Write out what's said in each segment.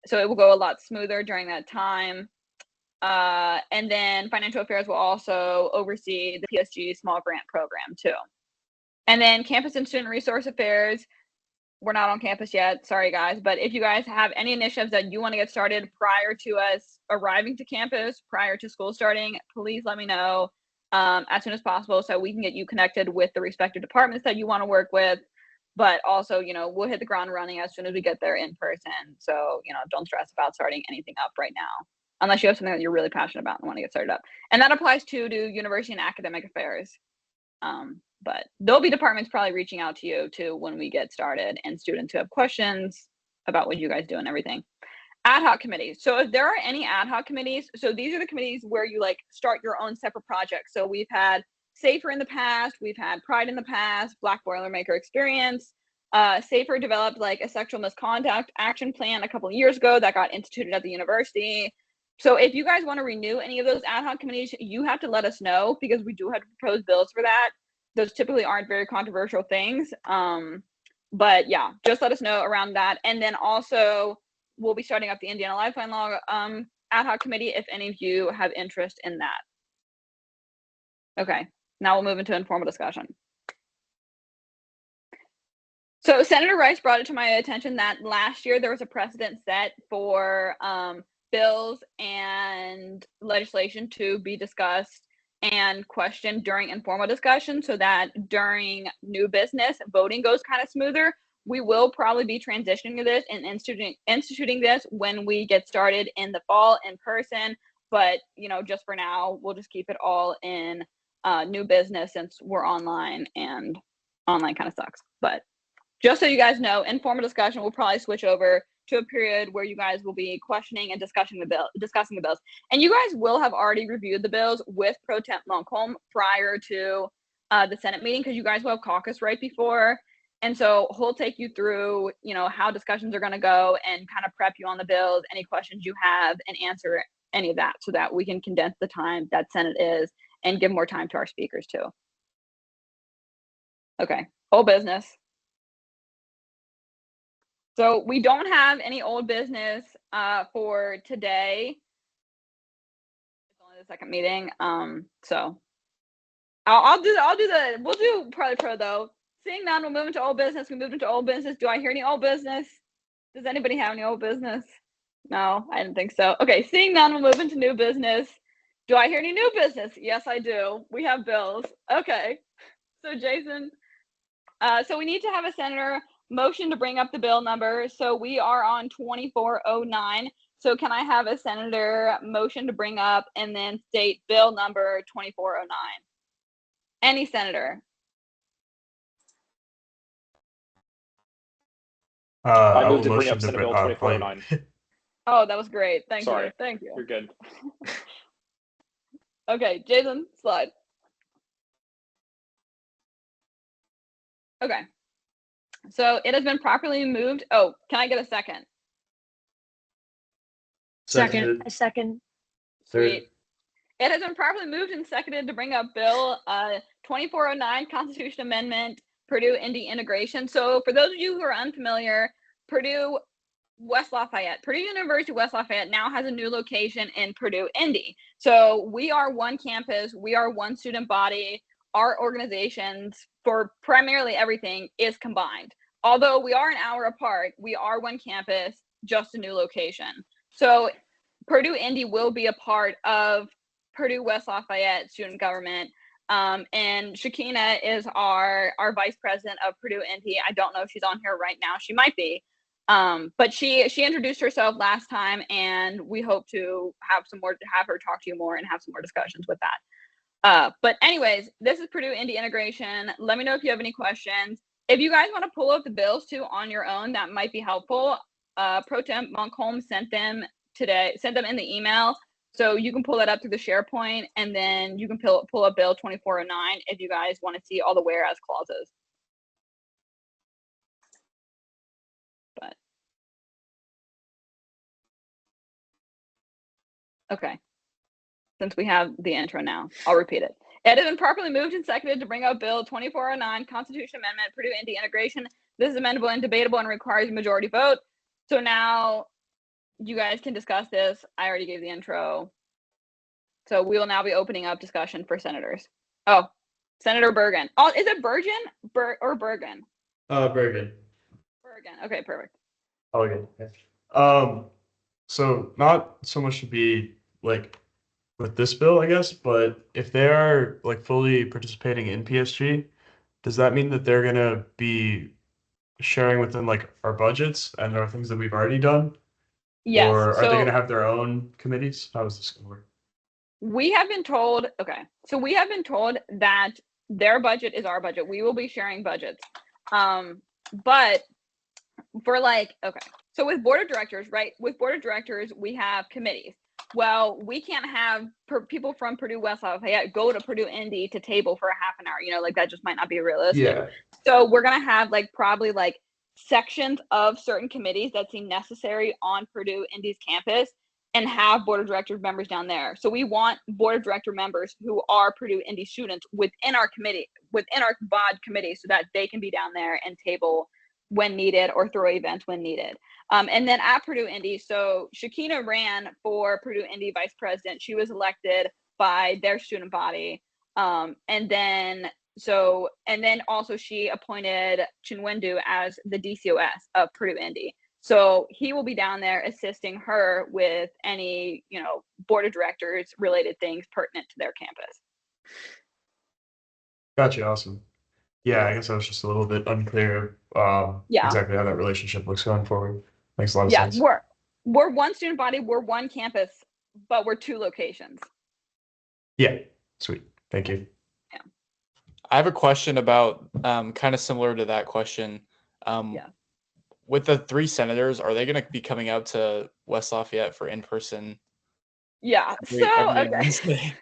So it will go a lot smoother during that time. And then Financial Affairs will also oversee the PSG Small Grant Program too. And then Campus and Student Resource Affairs, we're not on campus yet, sorry guys, but if you guys have any initiatives that you want to get started prior to us arriving to campus, prior to school starting, please let me know as soon as possible so we can get you connected with the respective departments that you want to work with. But also, you know, we'll hit the ground running as soon as we get there in person. So, you know, don't stress about starting anything up right now, unless you have something that you're really passionate about and want to get started up. And that applies to university and academic affairs. But there'll be departments probably reaching out to you too when we get started, and students who have questions about what you guys do and everything. Ad hoc committees. So if there are any ad hoc committees, so these are the committees where you like start your own separate projects. So we've had SAFER in the past, we've had Pride in the past, Black Boilermaker Experience. SAFER developed like a sexual misconduct action plan a couple of years ago that got instituted at the university. So if you guys want to renew any of those ad hoc committees, you have to let us know, because we do have to propose bills for that. Those typically aren't very controversial things. But yeah, just let us know around that. And then also we'll be starting up the Indiana Lifeline Law ad hoc committee if any of you have interest in that. Okay, now we'll move into informal discussion. So Senator Rice brought it to my attention that last year there was a precedent set for bills and legislation to be discussed and questioned during informal discussion, so that during new business voting goes kind of smoother. We will probably be transitioning to this and instituting this when we get started in the fall in person. But you know, just for now, we'll just keep it all in new business since we're online, and online kind of sucks. But just so you guys know, informal discussion will probably switch over to a period where you guys will be questioning and discussing the bills. And you guys will have already reviewed the bills with Pro Temp Montcalm prior to the Senate meeting, because you guys will have caucus right before. And so he'll take you through, you know, how discussions are going to go and kind of prep you on the bills, any questions you have, and answer any of that so that we can condense the time that Senate is and give more time to our speakers too. Okay, whole business. So we don't have any old business for today. It's only the second meeting. So we'll do probably pro though. Seeing none, we'll move into old business. We moved into old business. Do I hear any old business? Does anybody have any old business? No, I didn't think so. Okay, seeing none, we'll move into new business. Do I hear any new business? Yes, I do. We have bills. Okay. So Jason, so we need to have a senator motion to bring up the bill number. So we are on 2409. So can I have a senator motion to bring up and then state bill number 2409? Any senator? I move to bring up Senate Bill 2409. Oh, that was great. Thank Sorry. you. Thank you. You're good. Okay, Jason, slide. Okay. So it has been properly moved. Oh, can I get a second? Second. A second. Sweet. It has been properly moved and seconded to bring up Bill 2409, Constitution Amendment, Purdue-Indy integration. So for those of you who are unfamiliar, Purdue University West Lafayette now has a new location in Purdue-Indy. So we are one campus, we are one student body. Our organizations for primarily everything is combined. Although we are an hour apart, we are one campus, just a new location. So Purdue-Indy will be a part of Purdue West Lafayette Student Government. And Shakina is our vice president of Purdue-Indy. I don't know if she's on here right now. She might be. But she introduced herself last time, and we hope to have her talk to you more and have some more discussions with that. But anyways, this is Purdue-Indy integration. Let me know if you have any questions. If you guys want to pull up the bills too on your own, that might be helpful. Pro Temp Montcalm sent them in the email. So you can pull that up through the SharePoint, and then you can pull up Bill 2409 if you guys want to see all the whereas clauses. But okay, since we have the intro now, I'll repeat it. It has been properly moved and seconded to bring up Bill 2409, Constitution Amendment, Purdue-Indy integration. This is amendable and debatable and requires a majority vote. So now you guys can discuss this. I already gave the intro. So we will now be opening up discussion for senators. Oh, Senator Bergen. Oh, is it Bergen or Bergen? Bergen. Bergen. Okay, perfect. Oh, okay. So not so much to be like with this bill, I guess, but if they are like fully participating in PSG, does that mean that they're gonna be sharing within like our budgets and there are things that we've already done? Yes. Or are they So gonna have their own committees? How is this gonna work? we have been told, okay, so we have been told that their budget is our budget. We will be sharing budgets. But for like, okay, so with board of directors, right? With board of directors, we have committees. Well, we can't have people from Purdue West Lafayette go to Purdue Indy to table for a half an hour, you know, like that just might not be realistic. Yeah. So we're gonna have like probably like sections of certain committees that seem necessary on Purdue Indy's campus and have board of directors members down there. So we want board of director members who are Purdue Indy students within our committee, within our BOD committee, so that they can be down there and table when needed or throw events when needed. And then at Purdue Indy, so Shakina ran for Purdue Indy vice president. She was elected by their student body. And then also she appointed Chinwendu as the DCOS of Purdue Indy. So he will be down there assisting her with any, you know, board of directors related things pertinent to their campus. Gotcha, awesome. Yeah, I guess I was just a little bit unclear exactly how that relationship looks going forward. Makes a lot of sense. We're one student body, we're one campus, but we're two locations. Yeah, sweet. Thank you. Yeah. I have a question about kind of similar to that question. With the 3 senators, are they going to be coming out to West Lafayette for in-person? Yeah. Wednesday?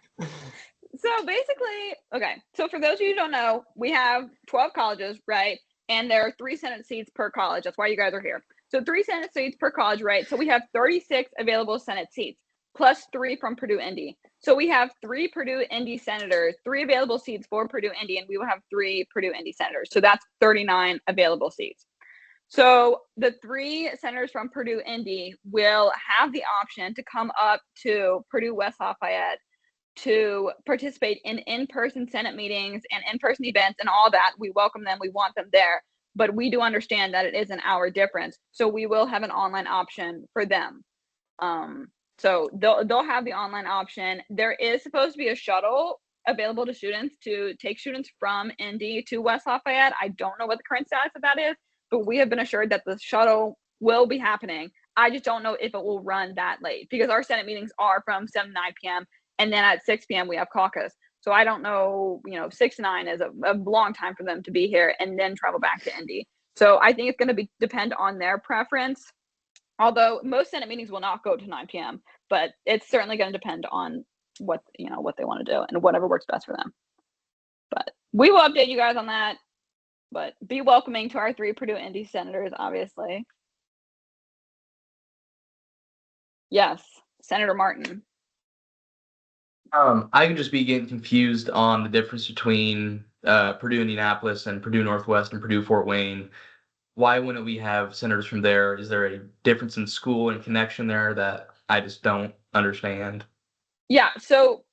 So basically, okay. So for those of you who don't know, we have 12 colleges, right? And there are 3 Senate seats per college. That's why you guys are here. So 3 Senate seats per college, right? So we have 36 available Senate seats, plus 3 from Purdue Indy. So we have 3 Purdue Indy senators, 3 available seats for Purdue Indy, and we will have 3 Purdue Indy senators. So that's 39 available seats. So the 3 senators from Purdue Indy will have the option to come up to Purdue West Lafayette to participate in in-person Senate meetings and in-person events and all that. We welcome them. We want them there. But we do understand that it is an hour difference. So we will have an online option for them. So they'll have the online option. There is supposed to be a shuttle available to students to take students from Indy to West Lafayette. I don't know what the current status of that is, but we have been assured that the shuttle will be happening. I just don't know if it will run that late because our Senate meetings are from 7 to 9 p.m. And then at 6 p.m. we have caucus. So I don't know, 6 to 9 is a long time for them to be here and then travel back to Indy. So I think it's going to depend on their preference. Although most Senate meetings will not go to 9 p.m., but it's certainly going to depend on what they want to do and whatever works best for them. But we will update you guys on that. But be welcoming to our 3 Purdue Indy senators, obviously. Yes, Senator Martin. I can just be getting confused on the difference between Purdue Indianapolis and Purdue Northwest and Purdue Fort Wayne. Why wouldn't we have senators from there? Is there a difference in school and connection there that I just don't understand? Yeah, so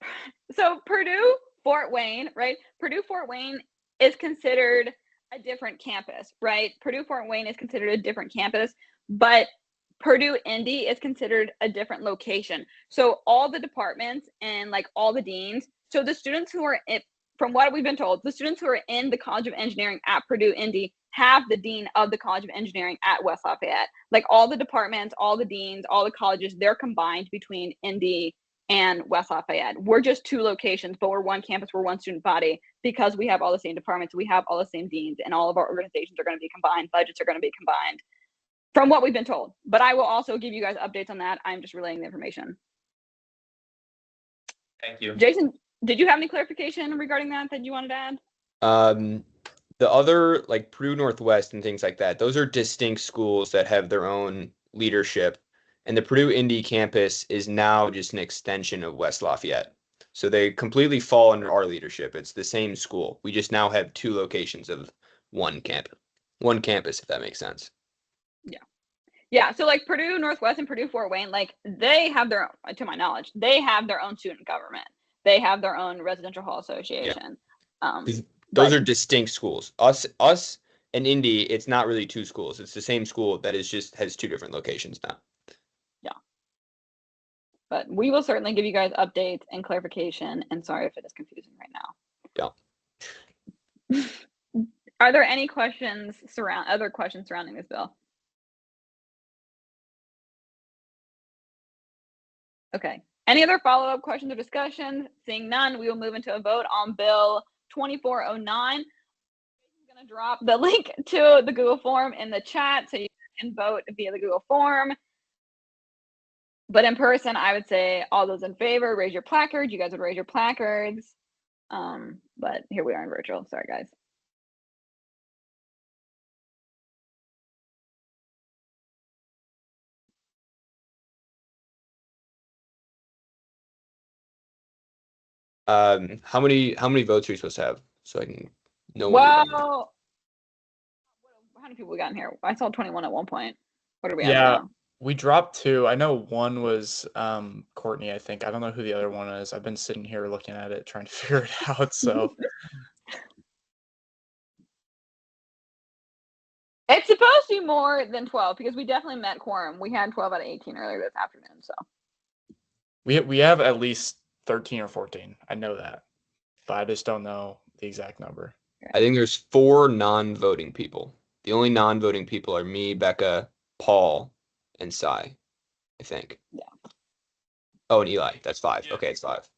Purdue Fort Wayne, right? Purdue Fort Wayne is considered a different campus, right? Purdue Fort Wayne is considered a different campus, but Purdue Indy is considered a different location. So all the departments and like all the deans, so the students who are from what we've been told, the students who are in the College of Engineering at Purdue Indy have the dean of the College of Engineering at West Lafayette. Like all the departments, all the deans, all the colleges, they're combined between Indy and West Lafayette. We're just 2 locations, but we're one campus, we're one student body because we have all the same departments, we have all the same deans, and all of our organizations are going to be combined, budgets are going to be combined. From what we've been told. But I will also give you guys updates on that. I'm just relaying the information. Thank you. Jason, did you have any clarification regarding that you wanted to add? The other, like Purdue Northwest and things like that, those are distinct schools that have their own leadership. And the Purdue Indy campus is now just an extension of West Lafayette. So they completely fall under our leadership. It's the same school. We just now have 2 locations of one campus, if that makes sense. Yeah, so like Purdue Northwest and Purdue Fort Wayne, like they have their own, to my knowledge, they have their own student government. They have their own residential hall association. Those are distinct schools. Us and Indy, it's not really two schools. It's the same school that is just has two different locations now. Yeah. But we will certainly give you guys updates and clarification. And sorry if it is confusing right now. Yeah. Are there any other questions surrounding this bill? Okay. Any other follow-up questions or discussions? Seeing none, we will move into a vote on Bill 2409. I'm going to drop the link to the Google form in the chat so you can vote via the Google form. But in person, I would say all those in favor, raise your placard. You guys would raise your placards. But here we are in virtual. Sorry, guys. How many votes are we supposed to have? So I can know. Well, how many people we got in here? I saw 21 at one point. What are we at now? We dropped 2. I know one was Courtney, I think. I don't know who the other one is. I've been sitting here looking at it, trying to figure it out. So it's supposed to be more than 12 because we definitely met quorum. We had 12 out of 18 earlier this afternoon. So we have at least 13 or 14. I know that, but I just don't know the exact number. I think there's 4 non-voting people. The only non-voting people are me, Becca, Paul, and Sai, I think. Yeah. Oh, and Eli. That's 5. Yeah. Okay, it's 5.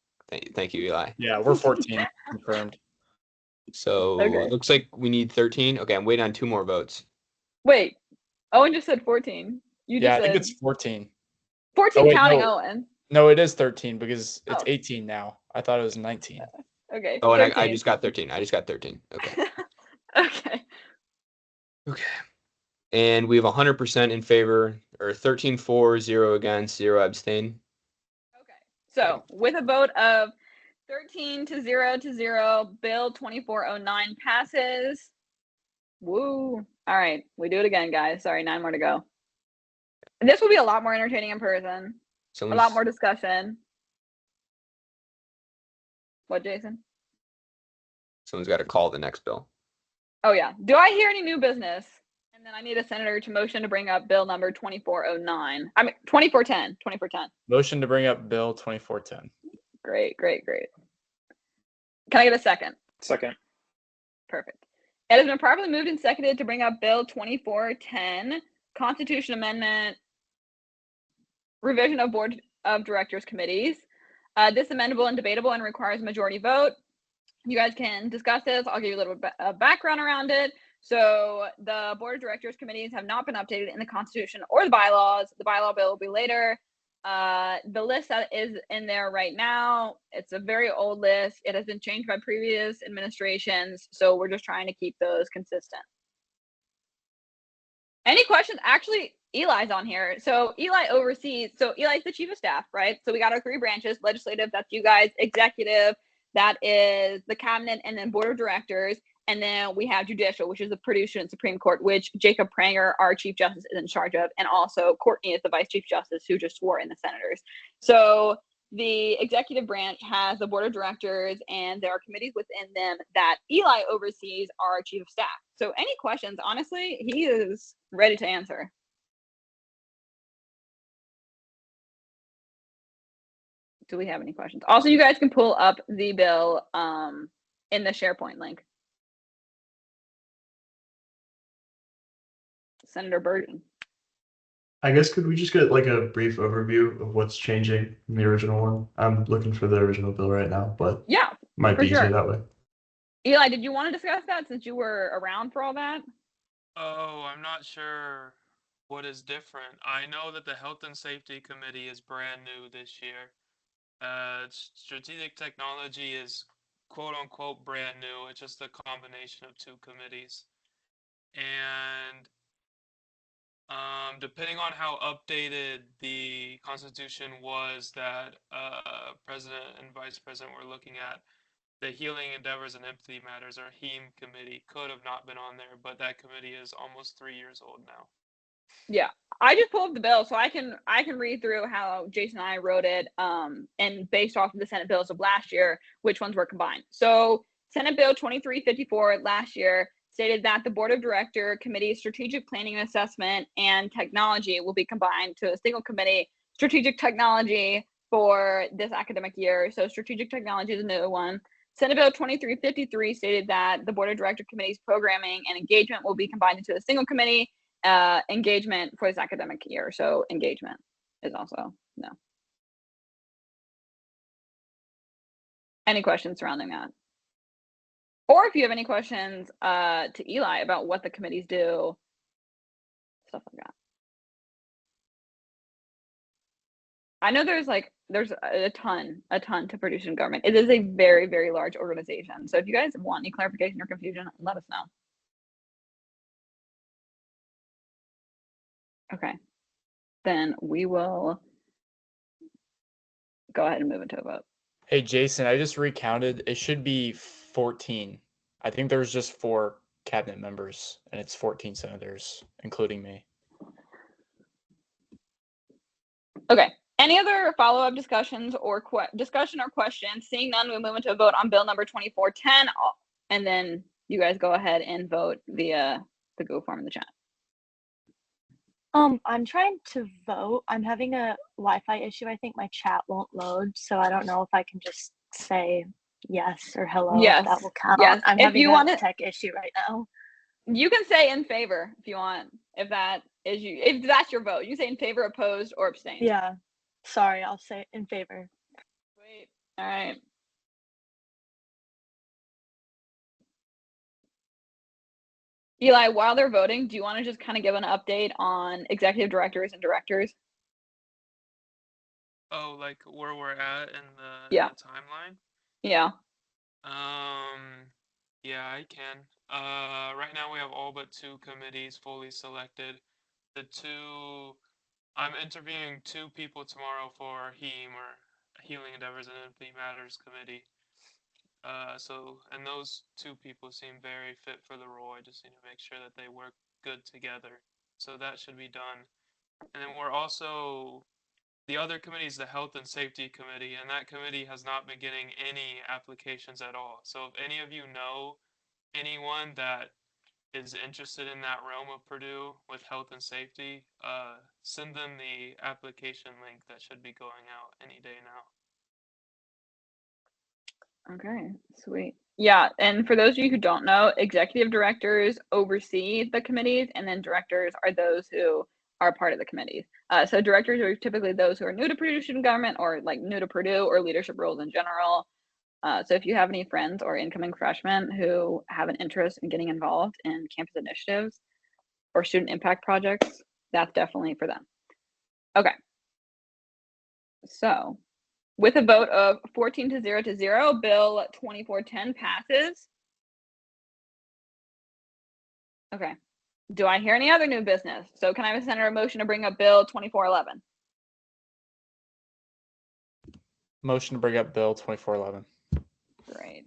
Thank you, Eli. Yeah, we're 14 confirmed. So Okay. it looks like we need 13. Okay, I'm waiting on 2 more votes. Wait, Owen just said 14. You just I said think it's 14. 14 Oh, wait, counting no. Owen. No, it is 13 because it's Oh. 18 now. I thought it was 19. Okay. Oh, and I 13. just got 13. I just got 13. Okay. Okay. Okay. And we have 100% in favor, or 13 for, 0 against, 0 abstain. Okay. So with a vote of 13 to 0 to 0, Bill 2409 passes. Woo. All right. We do it again, guys. Sorry, 9 more to go. And this will be a lot more entertaining in person. A lot more discussion. What, Jason? Someone's got to call the next bill. Oh, yeah. Do I hear any new business? And then I need a senator to motion to bring up bill number 2409. I mean, 2410. 2410. Motion to bring up Bill 2410. Great. Can I get a second? Second. Perfect. It has been properly moved and seconded to bring up Bill 2410, Constitution Amendment, revision of Board of Directors committees. This amendable and debatable and requires a majority vote. You guys can discuss this. I'll give you a little bit of background around it. So the Board of Directors committees have not been updated in the Constitution or the bylaws. The bylaw bill will be later. The list that is in there right now, it's a very old list. It has been changed by previous administrations, so we're just trying to keep those consistent. Any questions? Actually, Eli's on here. So Eli's the chief of staff, right? So we got our 3 branches: legislative, that's you guys; executive, that is the cabinet, and then board of directors. And then we have judicial, which is the Purdue Student Supreme Court, which Jacob Pranger, our Chief Justice, is in charge of. And also Courtney is the Vice Chief Justice, who just swore in the senators. So the executive branch has the board of directors, and there are committees within them that Eli oversees, our Chief of Staff. So any questions, honestly, he is ready to answer. Do we have any questions? Also, you guys can pull up the bill in the SharePoint link. Senator Burton. I guess could we just get like a brief overview of what's changing from the original one? I'm looking for the original bill right now, but yeah, might be easier sure. that way. Eli, did you want to discuss that since you were around for all that? Oh, I'm not sure what is different. I know that the Health and Safety Committee is brand new this year. Strategic Technology is quote unquote brand new. It's just a combination of 2 committees. And depending on how updated the Constitution was that President and Vice President were looking at, the Healing Endeavors and Empathy Matters, or HEAM committee, could have not been on there, but that committee is almost 3 years old now. Yeah, I just pulled up the bill so I can read through how Jason and I wrote it, and based off of the Senate bills of last year, which ones were combined. So Senate Bill 2354 last year stated that the Board of Director Committee's Strategic Planning and Assessment and Technology will be combined to a single committee, Strategic Technology, for this academic year. So Strategic Technology is a new one. Senate Bill 2353 stated that the Board of Director Committee's programming and engagement will be combined into a single committee, engagement for this academic year. So engagement is also no. Any questions surrounding that? Or if you have any questions to Eli about what the committees do, stuff like that. I know there's a ton to Purdue Student Government. It is a very, very large organization. So if you guys want any clarification or confusion, let us know. Okay. Then we will go ahead and move into a vote. Hey, Jason, I just recounted. It should be 14. I think there's just 4 cabinet members, and it's 14 senators, including me. Okay. Any other follow-up discussions or discussion or questions? Seeing none, we'll move into a vote on bill number 2410, and then you guys go ahead and vote via the Google form in the chat. I'm trying to vote. I'm having a Wi-Fi issue. I think my chat won't load, so I don't know if I can just say yes or hello. Yes, if that will count. yes. I'm If having you a want it, tech issue right now. you can say in favor if you want. If that's your vote, you say in favor, opposed, or abstain. Yeah. Sorry, I'll say in favor. Wait. All right. Eli, while they're voting, do you want to just kind of give an update on executive directors and directors? Oh, like where we're at in the, Yeah. in the timeline? Yeah. Yeah, I can. Right now we have all but 2 committees fully selected. I'm interviewing 2 people tomorrow for HEAM, or Healing Endeavors and Empathy Matters Committee. And those 2 people seem very fit for the role. I just need to make sure that they work good together. So that should be done. And then we're also, the other committee is the Health and Safety Committee, and that committee has not been getting any applications at all. So if any of you know anyone that is interested in that realm of Purdue with health and safety, send them the application link that should be going out any day now. Okay, sweet. Yeah, and for those of you who don't know, executive directors oversee the committees, and then directors are those who are part of the committees. So directors are typically those who are new to Purdue Student Government, or like new to Purdue, or leadership roles in general. So if you have any friends or incoming freshmen who have an interest in getting involved in campus initiatives or student impact projects, that's definitely for them. Okay. So with a vote of 14 to 0, Bill 2410 passes. Okay. Do I hear any other new business? So can I have a senator motion to bring up Bill 2411? Motion to bring up Bill 2411. Great.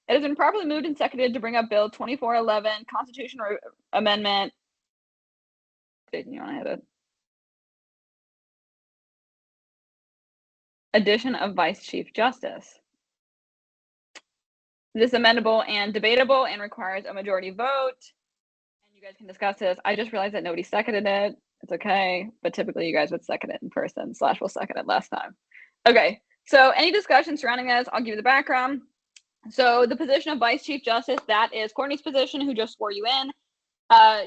It has been properly moved and seconded to bring up Bill 2411, Constitutional Amendment. Jason, you want to hit it? Addition of Vice Chief Justice. This is amendable and debatable and requires a majority vote. And you guys can discuss this. I just realized that nobody seconded it. It's okay, but typically you guys would second it in person. / will second it last time. Okay, so any discussion surrounding this, I'll give you the background. So the position of Vice Chief Justice, that is Courtney's position, who just swore you in.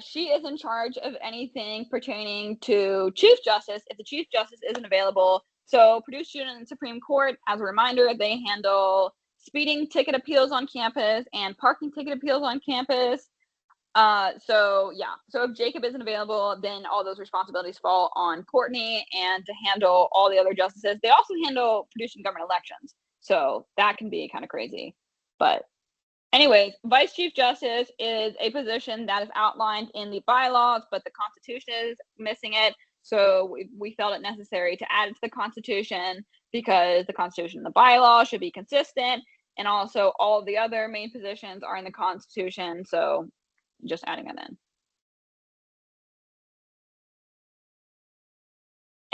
She is in charge of anything pertaining to Chief Justice if the Chief Justice isn't available. So Purdue Student and Supreme Court, as a reminder, they handle speeding ticket appeals on campus and parking ticket appeals on campus. So if Jacob isn't available, then all those responsibilities fall on Courtney, and to handle all the other justices. They also handle Purdue Student Government elections. So that can be kind of crazy. But anyways, Vice Chief Justice is a position that is outlined in the bylaws, but the Constitution is missing it. So we felt it necessary to add it to the Constitution, because the Constitution and the bylaws should be consistent. And also all of the other main positions are in the Constitution. So just adding it in.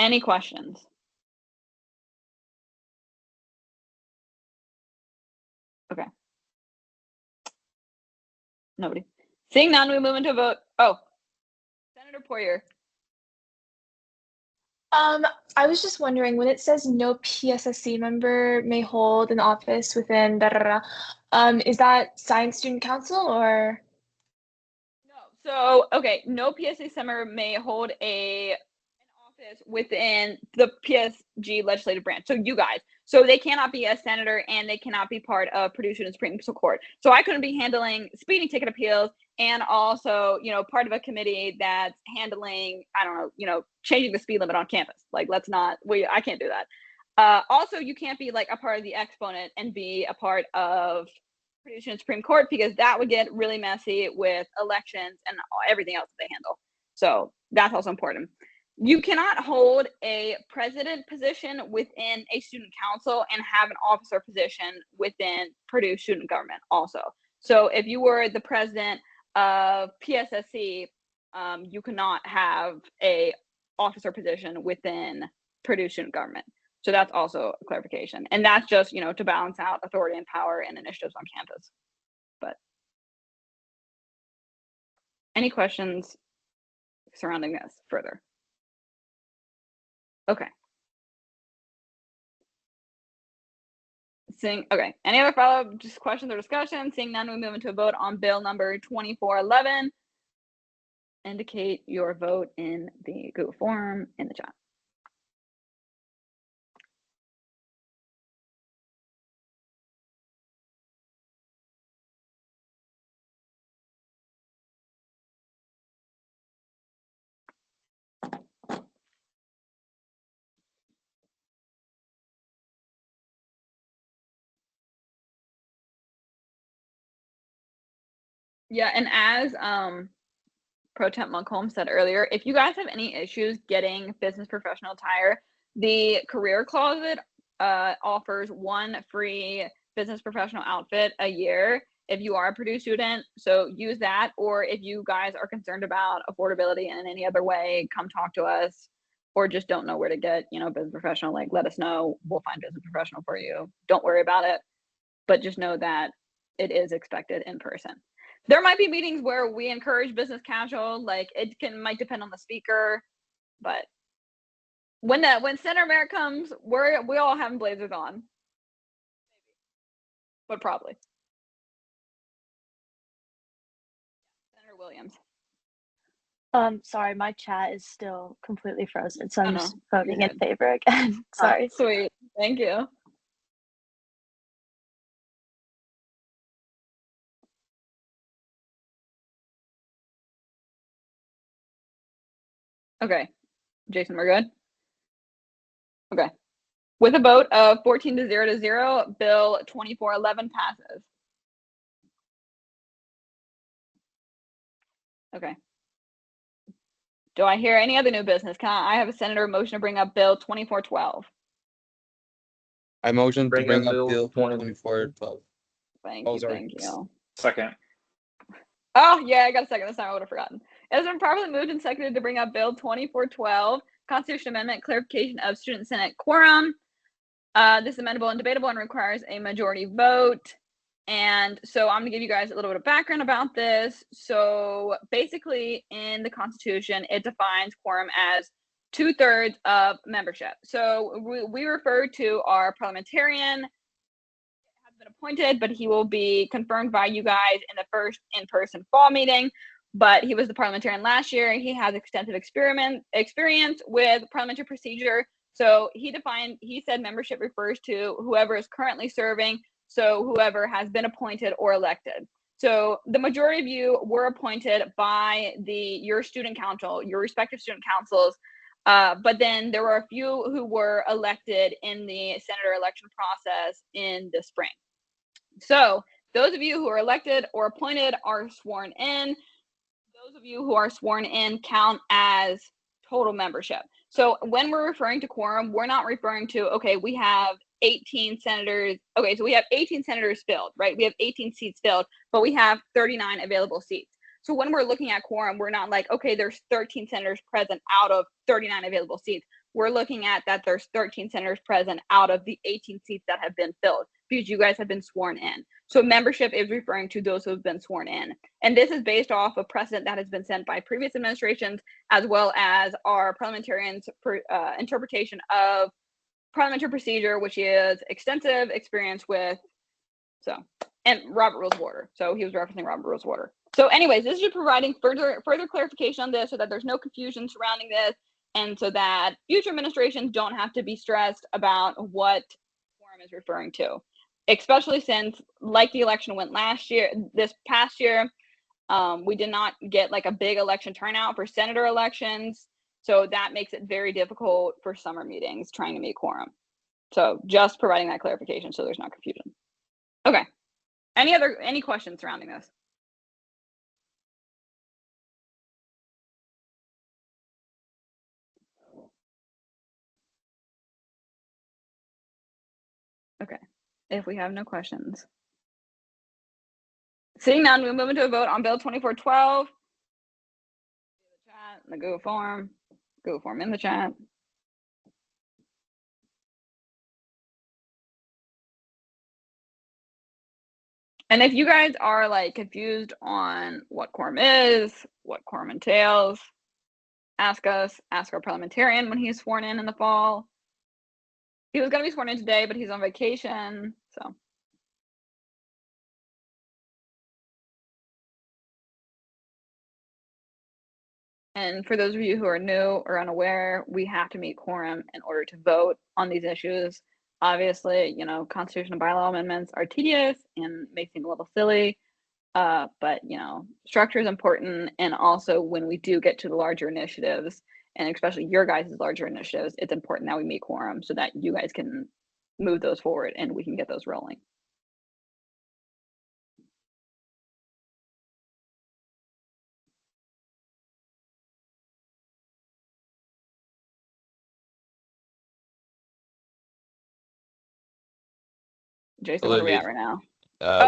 Any questions? Okay. Nobody. Seeing none, we move into a vote. Oh, Senator Poirier. I was just wondering, when it says no PSSC member may hold an office within is that Science Student Council or? No. So, okay, no PSSC member may hold an office within the PSG legislative branch. So you guys. So they cannot be a senator and they cannot be part of Purdue Student Supreme Court. So I couldn't be handling speeding ticket appeals and also, part of a committee that's handling, I don't know, changing the speed limit on campus. Like, I can't do that. Also, you can't be like a part of the exponent and be a part of Purdue Student Supreme Court because that would get really messy with elections and everything else that they handle. So that's also important. You cannot hold a president position within a student council and have an officer position within Purdue Student Government also. So if you were the president of PSSC, you cannot have a officer position within Purdue Student Government. So that's also a clarification. And that's just, to balance out authority and power and initiatives on campus. But any questions surrounding this further? Okay. Okay. Any other follow-up just questions or discussion? Seeing none, we move into a vote on bill number 2411. Indicate your vote in the Google form in the chat. Yeah, and as Pro Temp Monkholm said earlier, if you guys have any issues getting business professional attire, the career closet offers one free business professional outfit a year if you are a Purdue student. So use that, or if you guys are concerned about affordability in any other way, come talk to us, or just don't know where to get, business professional, like let us know. We'll find business professional for you. Don't worry about it, but just know that it is expected in person. There might be meetings where we encourage business casual, like might depend on the speaker, but when Senator Merritt comes, we all have blazers on, but probably. Senator Williams. Sorry, my chat is still completely frozen, so I'm just voting You're in good. favor again. Sorry. Oh, sweet. Thank you. Okay. Jason, we're good? Okay. With a vote of 14-0, Bill 2411 passes. Okay. Do I hear any other new business? I have a senator motion to bring up Bill 2412. I motion to Bring bring up up Bill Bill 2412. Thank Oh, you. sorry. Thank you. Second. Oh, yeah, I got a second. This time I would have forgotten. It has been properly moved and seconded to bring up Bill 2412, Constitution Amendment, clarification of Student Senate quorum. This is amendable and debatable and requires a majority vote. And so I'm going to give you guys a little bit of background about this. So basically, in the Constitution, it defines quorum as 2/3 of membership. So we refer to our parliamentarian has been appointed, but he will be confirmed by you guys in the first in-person fall meeting. But he was the parliamentarian last year. He has extensive experience with parliamentary procedure. So he said membership refers to whoever is currently serving. So whoever has been appointed or elected. So the majority of you were appointed by your student council, your respective student councils. But then there were a few who were elected in the senator election process in the spring. So those of you who are elected or appointed are sworn in. Those of you who are sworn in count as total membership. So when we're referring to quorum, we're not referring to, okay, we have 18 senators. Okay, so we have 18 senators filled, right? We have 18 seats filled, but we have 39 available seats. So when we're looking at quorum, we're not like, okay, there's 13 senators present out of 39 available seats. we're looking at that there's 13 senators present out of the 18 seats that have been filled because you guys have been sworn in. So membership is referring to those who have been sworn in. And this is based off a precedent that has been set by previous administrations, as well as our parliamentarians' interpretation of parliamentary procedure, which is extensive experience with, and Robert Rules of Order. So he was referencing Robert Rules of Order. So anyways, this is just providing further clarification on this so that there's no confusion surrounding this, and so that future administrations don't have to be stressed about what quorum is referring to, especially since, like the election went this past year, we did not get like a big election turnout for senator elections. So that makes it very difficult for summer meetings trying to meet quorum. So just providing that clarification so there's no confusion. Okay. Any questions surrounding this? Okay. If we have no questions. Seeing none, we'll move into a vote on Bill 2412. The chat, the Google form in the chat. And if you guys are like confused on what quorum is, what quorum entails, ask our parliamentarian when he's sworn in the fall. He was going to be sworn in today, but he's on vacation, so. And for those of you who are new or unaware, we have to meet quorum in order to vote on these issues. Obviously, you know, constitutional bylaw amendments are tedious and may seem a little silly, but, you know, structure is important. And also when we do get to the larger initiatives, and especially your guys' larger initiatives, it's important that we meet quorum so that you guys can move those forward and we can get those rolling. Jason, what are we at right now?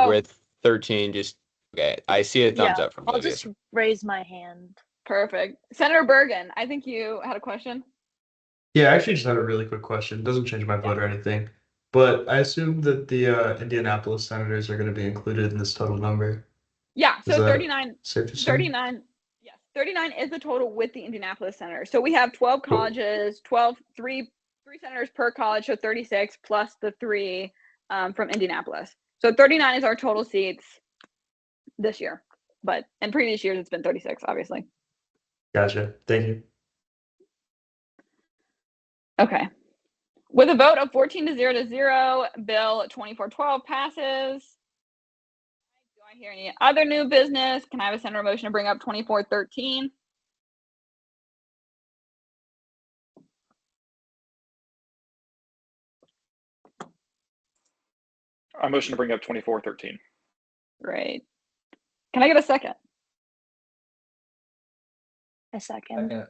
We're at 13. Just okay. I see a thumbs up from I'll Olivia. just raise my hand. Perfect. Senator Bergen, I think you had a question. Yeah, I actually just had a really quick question. It doesn't change my vote or anything, but I assume that the Indianapolis senators are going to be included in this total number. Yeah, so Is that 39. safe to say? 39. Yes, 39 is the total with the Indianapolis senators. So we have 12 colleges, three senators per college, so 36 plus the 3 from Indianapolis. So 39 is our total seats this year, but in previous years it's been 36, obviously. Gotcha. Thank you. Okay. With a vote of 14-0 to 0, Bill 2412 passes. Do I hear any other new business? Can I have a senator motion to bring up 2413? I motion to bring up 2413. Great. Can I get a second? A second.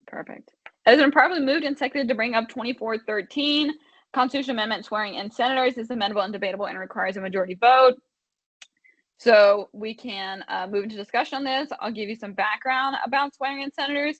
Perfect. It has been properly moved and seconded to bring up 2413. Constitution Amendment swearing in senators is amendable and debatable and requires a majority vote. So we can move into discussion on this. I'll give you some background about swearing in senators.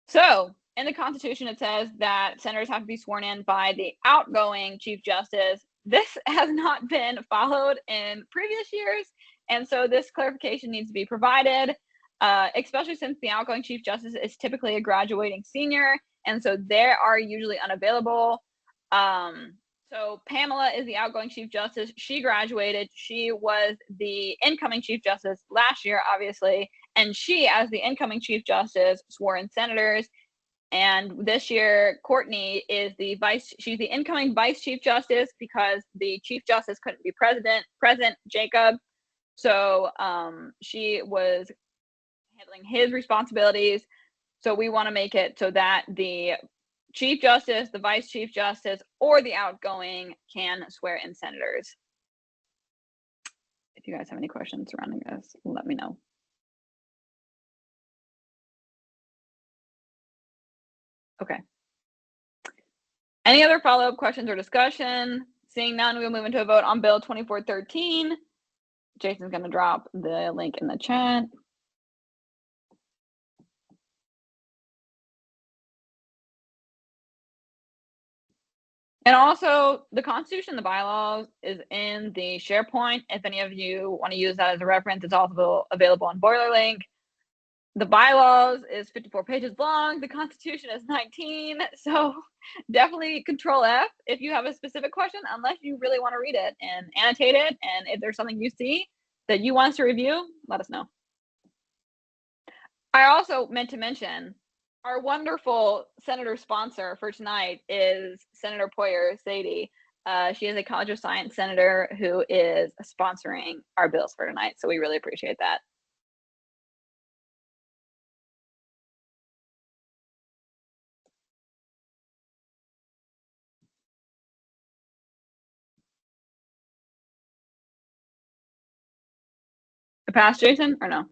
So in the Constitution, it says that senators have to be sworn in by the outgoing Chief Justice. This has not been followed in previous years, and so this clarification needs to be provided, especially since the outgoing Chief Justice is typically a graduating senior, and so they are usually unavailable. So Pamela is the outgoing Chief Justice. She graduated. She was the incoming Chief Justice last year, obviously, and she, as the incoming Chief Justice, swore in senators. And this year, Courtney is she's the incoming Vice Chief Justice because the Chief Justice couldn't be present, Jacob. So she was handling his responsibilities. So we want to make it so that the Chief Justice, the Vice Chief Justice, or the outgoing can swear in senators. If you guys have any questions surrounding this, let me know. Okay. Any other follow-up questions or discussion? Seeing none, we'll move into a vote on Bill 2413. Jason's going to drop the link in the chat. And also, the Constitution, the bylaws is in the SharePoint. If any of you want to use that as a reference, it's also available on Boiler Link. The bylaws is 54 pages long. The Constitution is 19. So definitely Control F if you have a specific question, unless you really want to read it and annotate it. And if there's something you see that you want us to review, let us know. I also meant to mention our wonderful senator sponsor for tonight is Senator Poyer Sadie. She is a College of Science senator who is sponsoring our bills for tonight. So we really appreciate that. Pass, Jason, or no?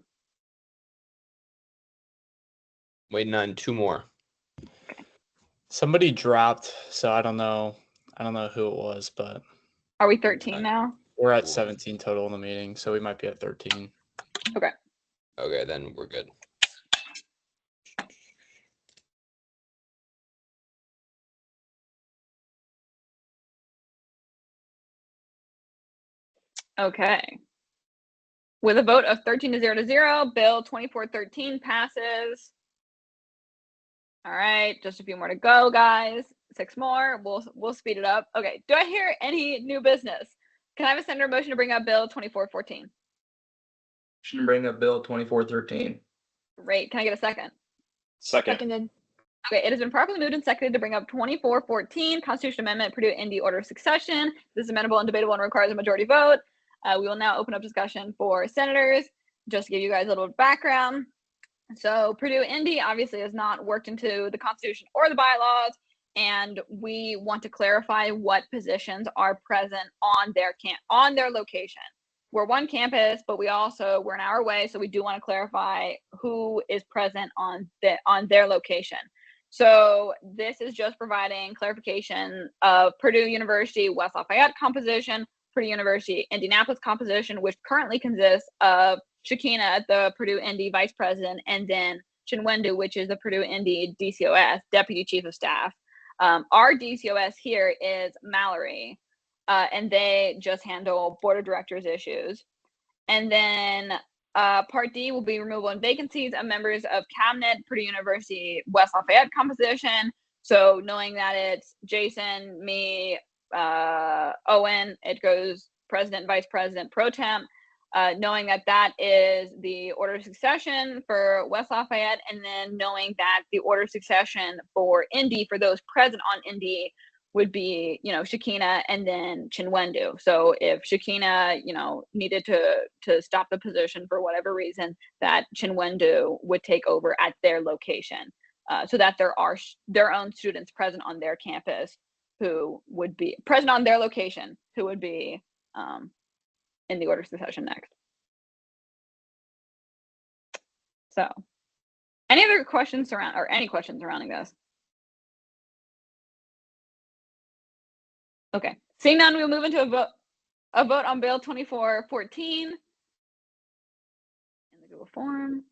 Waiting on 2 more. Somebody dropped, so I don't know who it was, but Are we 13 now? we're at 17 total in the meeting, so we might be at 13. Okay. Okay, then we're good. Okay. With a vote of 13 to 0 to 0, Bill 2413 passes. All right, just a few more to go, guys. 6 more. We'll speed it up. Okay. Do I hear any new business? Can I have a senator motion to bring up Bill 2414? Should bring up Bill 2413. Great. Can I get a second? Second. Seconded. Okay, it has been properly moved and seconded to bring up 2414, Constitution Amendment, Purdue Indy Order of Succession. This is amendable and debatable and requires a majority vote. We will now open up discussion for senators. Just to give you guys a little background. So Purdue Indy obviously has not worked into the Constitution or the bylaws, and we want to clarify what positions are present on their location. We're one campus, but we're an hour away, so we do want to clarify who is present on their location. So this is just providing clarification of Purdue University West Lafayette composition, Purdue University Indianapolis composition, which currently consists of Shakina, the Purdue Indy vice president, and then Chinwendu, which is the Purdue Indy DCOS, deputy chief of staff. Our DCOS here is Mallory, and they just handle board of directors issues. And then Part D will be removal and vacancies of members of cabinet, Purdue University West Lafayette composition. So knowing that it's Jason, me, Owen, it goes president, vice president, pro temp. Knowing that is the order of succession for West Lafayette, and then knowing that the order of succession for Indy, for those present on Indy, would be, Shakina and then Chinwendu. So if Shakina, needed to stop the position for whatever reason, that Chinwendu would take over at their location, so that there are their own students present on their campus who would be present on their location, who would be in the order of succession next. So, any other questions any questions surrounding this? Okay, seeing none, we'll move into a vote on Bill 2414 in the Google form.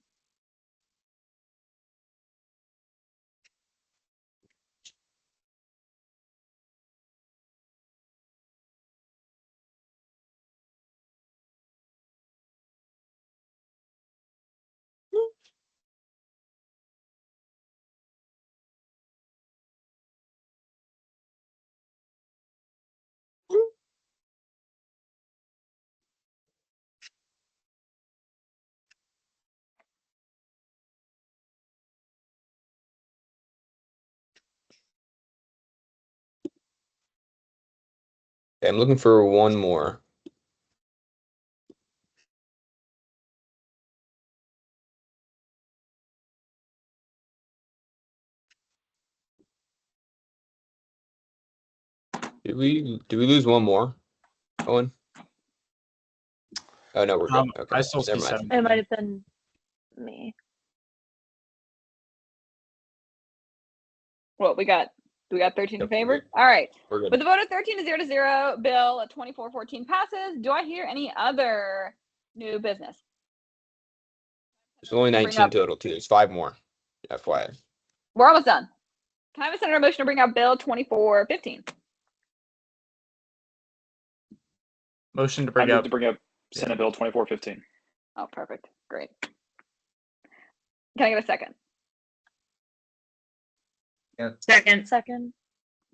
Okay, I'm looking for 1 more. Did we lose 1 more, Owen? Oh no, we're good. Okay, I still see never mind. 7. It might have been me. Well, we got 13 in Yep, favor. we're good. All right. We're good. With a vote of 13 to 0 to 0, Bill 2414 passes. Do I hear any other new business? There's only 19 total too. There's 5 more. FYI. We're almost done. Can I have a senator motion to bring up Bill 2415? Motion to I bring move up. to bring up Senate Bill 2415. Oh, perfect. Great. Can I get a second? Second. Second.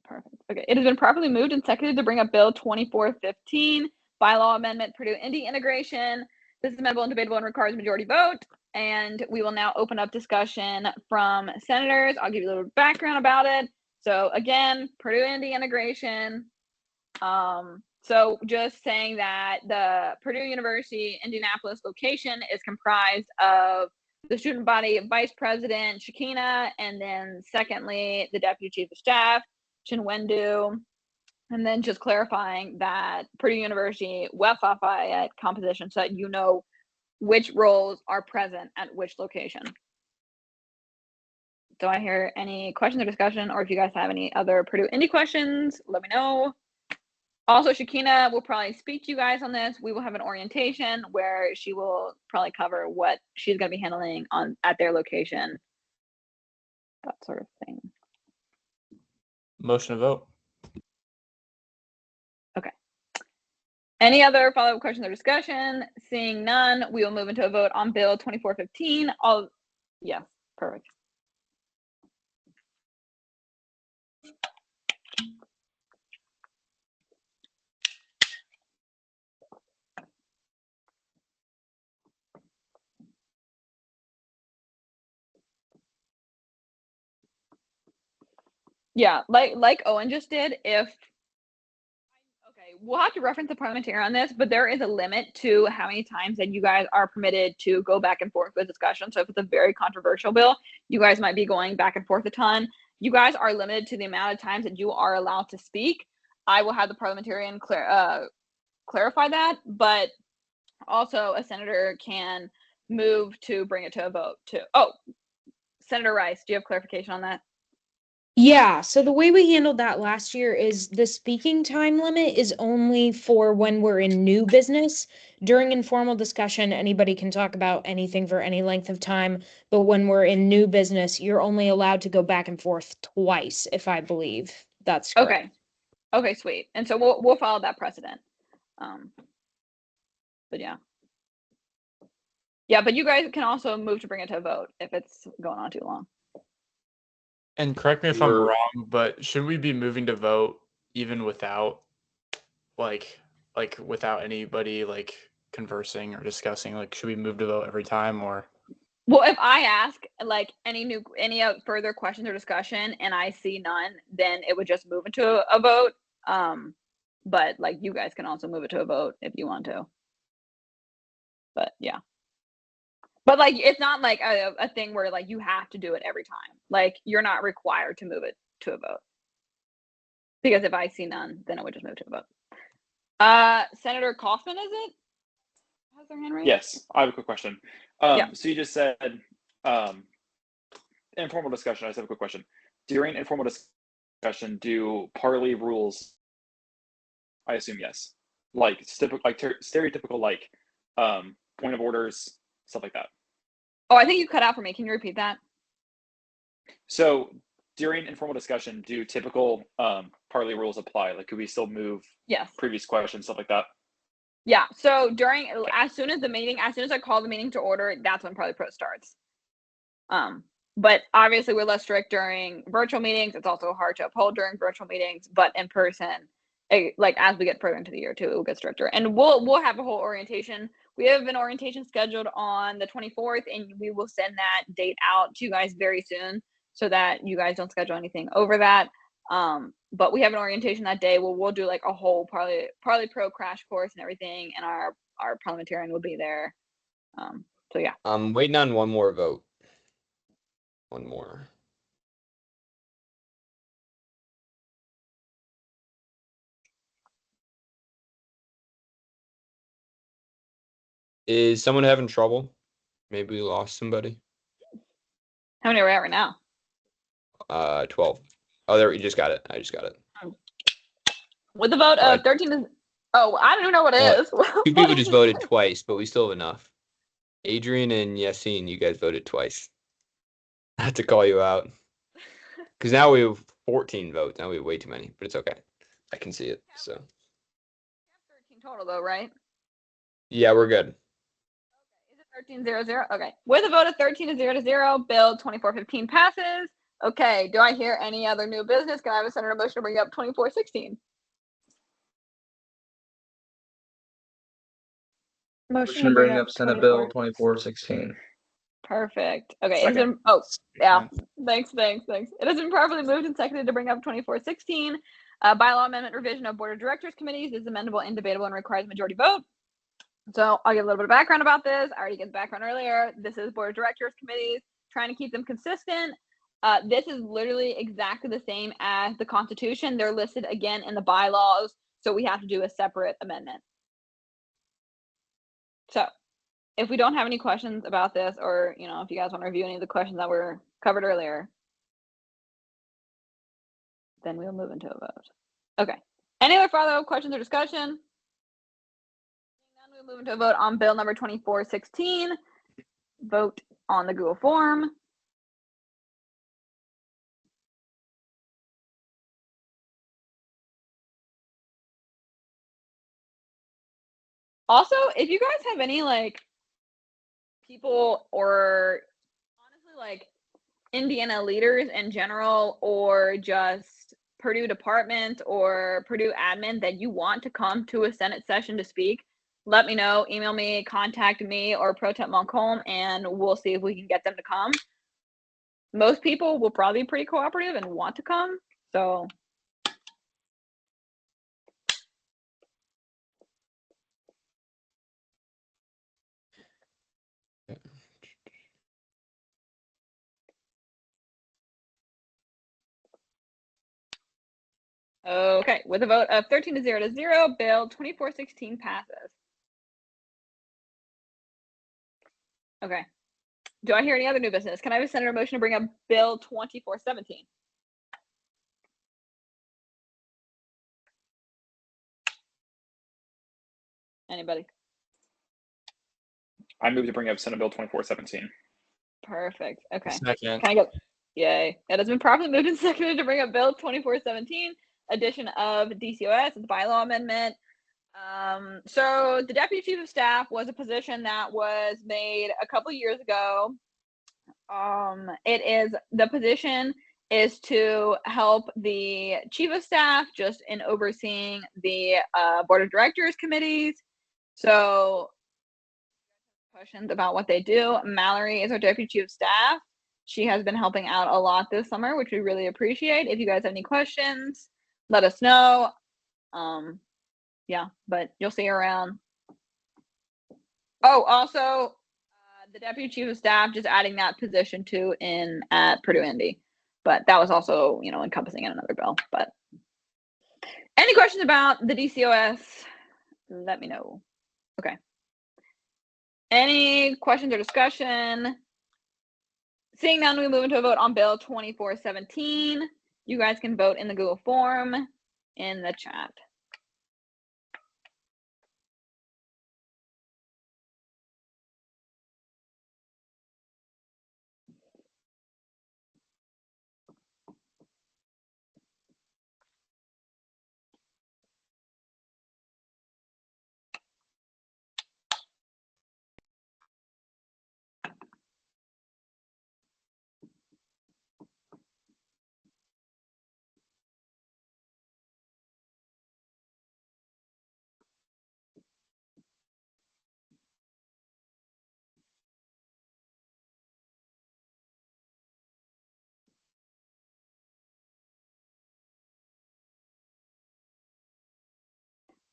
Perfect. Okay. It has been properly moved and seconded to bring up Bill 2415, bylaw amendment, Purdue Indy integration. This is amendable and debatable and requires a majority vote. And we will now open up discussion from senators. I'll give you a little background about it. So again, Purdue Indy integration. So just saying that the Purdue University Indianapolis location is comprised of the student body vice president, Shakina, and then secondly, the deputy chief of staff, Chinwendu, and then just clarifying that Purdue University West Lafayette composition so that you know which roles are present at which location. Do I hear any questions or discussion, or if you guys have any other Purdue Indy questions, let me know. Also, Shakina will probably speak to you guys on this. We will have an orientation where she will probably cover what she's going to be handling at their location, that sort of thing. Motion to vote. Okay. Any other follow-up questions or discussion? Seeing none, we will move into a vote on Bill 2415. Yes, perfect. Yeah, like Owen just did, we'll have to reference the parliamentarian on this, but there is a limit to how many times that you guys are permitted to go back and forth with discussion. So if it's a very controversial bill, you guys might be going back and forth a ton. You guys are limited to the amount of times that you are allowed to speak. I will have the parliamentarian clarify that, but also a senator can move to bring it to a vote too. Oh, Senator Rice, do you have clarification on that? Yeah, so the way we handled that last year is the speaking time limit is only for when we're in new business. During informal discussion, anybody can talk about anything for any length of time, but when we're in new business, you're only allowed to go back and forth twice, if I believe that's correct. Okay. Okay, sweet. And so we'll follow that precedent. But yeah. Yeah, but you guys can also move to bring it to a vote if it's going on too long. And correct me if I'm wrong, but should we be moving to vote even without like without anybody like conversing or discussing? Like, should we move to vote every time or? Well, if I ask like any further questions or discussion and I see none, then it would just move into a vote. But like you guys can also move it to a vote if you want to. But yeah. But like it's not like a thing where like you have to do it every time. Like you're not required to move it to a vote. Because if I see none, then it would just move to a vote. Senator Kaufman, is it? Has their hand raised? Yes, I have a quick question. Yeah. So you just said informal discussion. I just have a quick question. During informal discussion, do parley rules? I assume yes. Like stereotypical like point of orders, stuff like that. Oh, I think you cut out for me. Can you repeat that? So during informal discussion, do typical parley rules apply? Like, could we still move previous questions, stuff like that? Yeah. So as soon as I call the meeting to order, that's when parley pro starts. But obviously we're less strict during virtual meetings. It's also hard to uphold during virtual meetings, but in person, like as we get further into the year too, it will get stricter. And we'll have a whole orientation. We have an orientation scheduled on the 24th, and we will send that date out to you guys very soon so that you guys don't schedule anything over that. But we have an orientation that day where we'll do like a whole Parley Pro crash course and everything, and our parliamentarian will be there. So yeah. I'm waiting on one more vote. One more. Is someone having trouble? Maybe we lost somebody. How many are we at right now? 12. Oh, there, you just got it. I just got it. With the vote of 13 to... Oh, I don't even know what it is. Two people just voted twice, but we still have enough. Adrian and Yassine, you guys voted twice. I have to call you out. Because now we have 14 votes. Now we have way too many, but it's okay. I can see it. So total though, right? Yeah, we're good. Is it 13-0-0? Okay. With a vote of 13-0-0, Bill 2415 passes. Okay. Do I hear any other new business? Can I have a senator motion to bring up 2416? Motion to bring up Senate Bill 2416. Perfect. Okay. Second. It's been, oh, yeah. Thanks. It has been properly moved and seconded to bring up 2416. Bylaw amendment revision of board of directors committees is amendable, indebatable, and requires a majority vote. So I'll give a little bit of background about this. I already gave the background earlier. This is board of directors committees, trying to keep them consistent. This is literally exactly the same as the Constitution. They're listed again in the bylaws, so we have to do a separate amendment. So if we don't have any questions about this, or if you guys want to review any of the questions that were covered earlier, then we'll move into a vote. Okay. Any other follow-up questions or discussion? Then we'll move into a vote on bill number 2416. Vote on the Google form. Also, if you guys have any people or honestly Indiana leaders in general, or just Purdue department or Purdue admin that you want to come to a Senate session to speak, let me know. Email me, contact me, or Pro Temp Montcalm, and we'll see if we can get them to come. Most people will probably be pretty cooperative and want to come, so. Okay, with a vote of 13-0-0, Bill 2416 passes. Okay. Do I hear any other new business? Can I have a senator motion to bring up Bill 2417? Anybody? I move to bring up Senate Bill 2417. Perfect. Okay. Second. Can I get? Yay! It has been properly moved and seconded to bring up Bill 2417, addition of DCOS, the bylaw amendment. So the deputy chief of staff was a position that was made a couple years ago. The position is to help the chief of staff just in overseeing the board of directors committees. So questions about what they do. Mallory is our deputy chief of staff. She has been helping out a lot this summer, which we really appreciate. If you guys have any questions, let us know. Yeah, but you'll see her around. Oh, also, the deputy chief of staff, just adding that position too at Purdue Indy. But that was also, encompassing in another bill. But any questions about the DCOS, let me know. Okay. Any questions or discussion? Seeing none, we move into a vote on Bill 2417. You guys can vote in the Google form in the chat.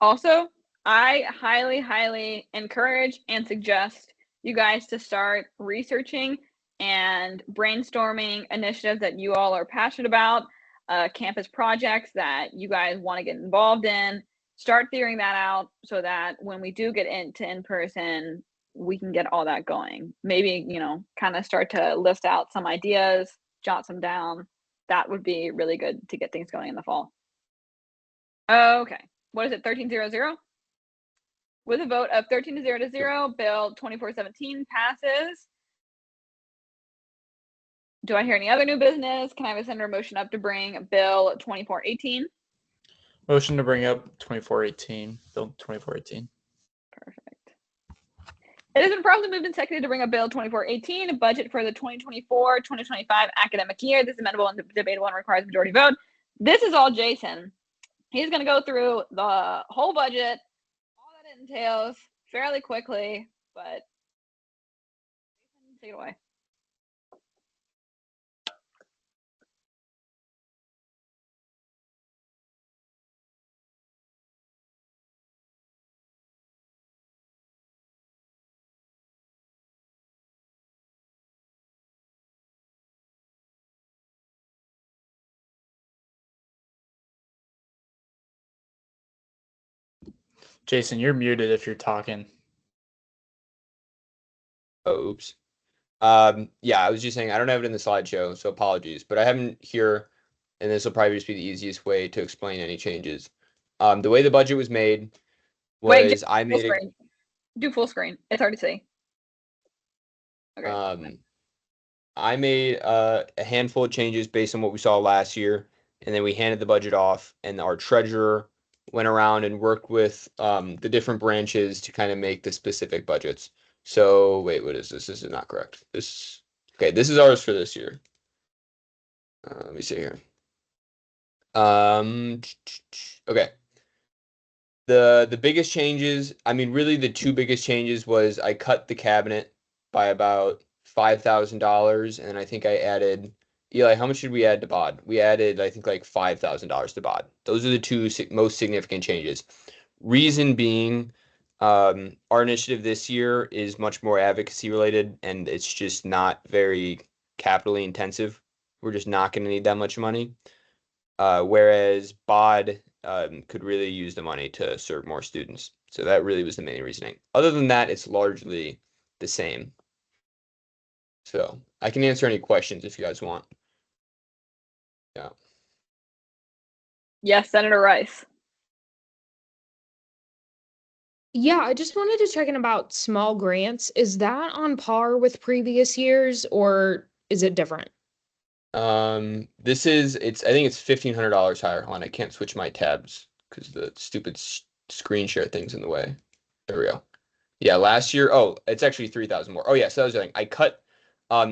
Also, I highly, highly encourage and suggest you guys to start researching and brainstorming initiatives that you all are passionate about, campus projects that you guys want to get involved in. Start figuring that out so that when we do get into in-person, we can get all that going. Maybe, kind of start to list out some ideas, jot some down. That would be really good to get things going in the fall. Okay. What is it, 13-0-0? With a vote of 13-0-0, Bill 2417 passes. Do I hear any other new business? Can I have a senator motion up to bring Bill 2418? Motion to bring up 2418, Bill 2418. Perfect. It has been properly moved and seconded to bring up Bill 2418, a budget for the 2024-2025 academic year. This is amendable and debatable and requires a majority vote. This is all Jason. He's going to go through the whole budget, all that it entails, fairly quickly, but Jason, take it away. Jason, you're muted if you're talking. Oh, oops. Yeah, I was just saying I don't have it in the slideshow, so apologies. But I have it here, and this will probably just be the easiest way to explain any changes. The way the budget was made was Wait, I made it. Do full screen. It's hard to see. Okay. I made a handful of changes based on what we saw last year, and then we handed the budget off, and our treasurer went around and worked with the different branches to kind of make the specific budgets. So wait, what is this? This is not correct. This is ours for this year. Let me see here. Okay. The biggest changes, I mean, really the two biggest changes was I cut the cabinet by about $5,000, and I think I added, Eli, how much did we add to BOD? We added, I think, like $5,000 to BOD. Those are the two most significant changes. Reason being, our initiative this year is much more advocacy related, and it's just not very capitally intensive. We're just not going to need that much money. Whereas BOD could really use the money to serve more students. So that really was the main reasoning. Other than that, it's largely the same. So I can answer any questions if you guys want. Yeah. Yes, Senator Rice. Yeah, I just wanted to check in about small grants. Is that on par with previous years or is it different? I think it's $1,500 higher. Hold on, I can't switch my tabs because the stupid screen share thing's in the way. There we go. Yeah, last year, it's actually 3,000 more. Oh yeah, so that was the thing. I cut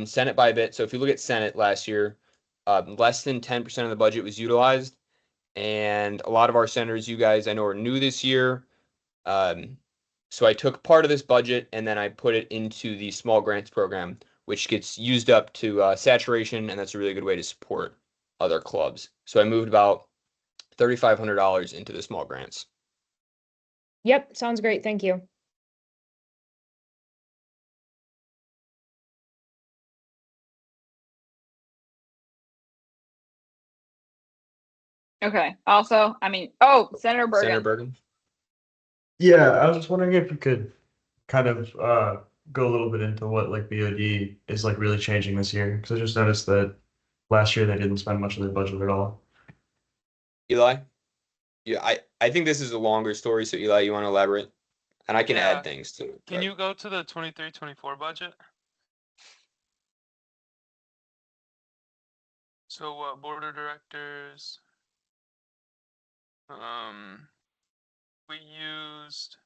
Senate by a bit. So if you look at Senate last year, less than 10% of the budget was utilized. And a lot of our senators, you guys, I know are new this year. So I took part of this budget and then I put it into the small grants program, which gets used up to saturation, and that's a really good way to support other clubs. So I moved about $3,500 into the small grants. Yep, sounds great. Thank you. Okay. Also, Senator Bergen. Senator Bergen? Yeah, I was just wondering if you could kind of go a little bit into what like BOD is like really changing this year, because I just noticed that last year they didn't spend much of their budget at all. Eli? Yeah, I think this is a longer story, so Eli, you want to elaborate? And I can Yeah. add things to it. Can you go to the 23-24 budget? So board of directors. We used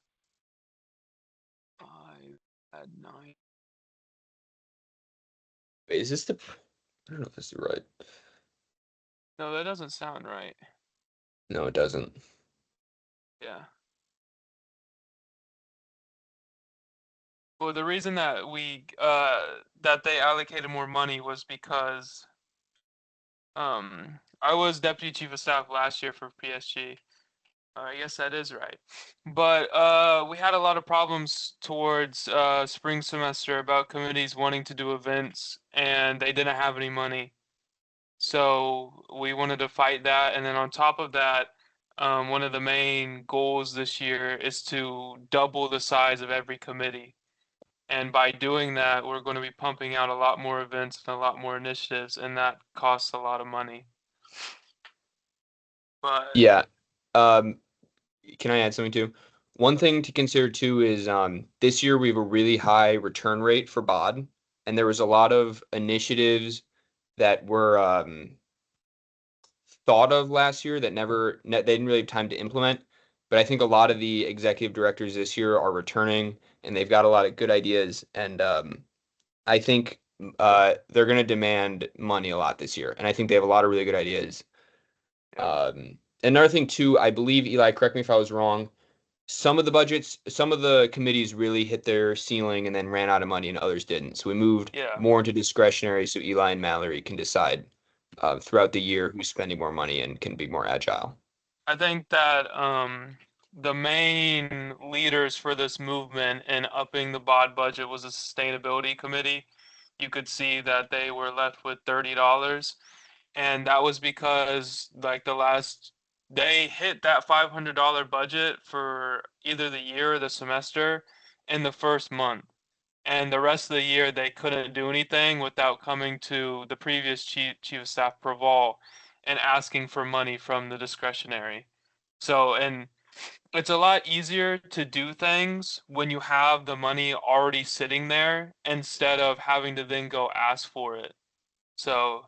5, had 9. Wait, is this I don't know if this is right. No, that doesn't sound right. No, it doesn't. Yeah. Well, the reason that that they allocated more money was because I was deputy chief of staff last year for PSG. I guess that is right. But we had a lot of problems towards spring semester about committees wanting to do events, and they didn't have any money. So we wanted to fight that. And then on top of that, one of the main goals this year is to double the size of every committee. And by doing that, we're going to be pumping out a lot more events and a lot more initiatives, and that costs a lot of money. But Yeah. Can I add something too? One thing to consider too is this year we have a really high return rate for BOD, and there was a lot of initiatives that were thought of last year that they didn't really have time to implement. But I think a lot of the executive directors this year are returning, and they've got a lot of good ideas. And I think they're going to demand money a lot this year, and I think they have a lot of really good ideas. Another thing too, I believe, Eli, correct me if I was wrong, some of the committees really hit their ceiling and then ran out of money, and others didn't. So we moved more into discretionary, so Eli and Mallory can decide throughout the year who's spending more money and can be more agile. I think that the main leaders for this movement in upping the BOD budget was the sustainability committee. You could see that they were left with $30, and that was because like they hit that $500 budget for either the year or the semester in the first month, and the rest of the year they couldn't do anything without coming to the previous chief of staff Praval and asking for money from the discretionary. So, and it's a lot easier to do things when you have the money already sitting there instead of having to then go ask for it. So,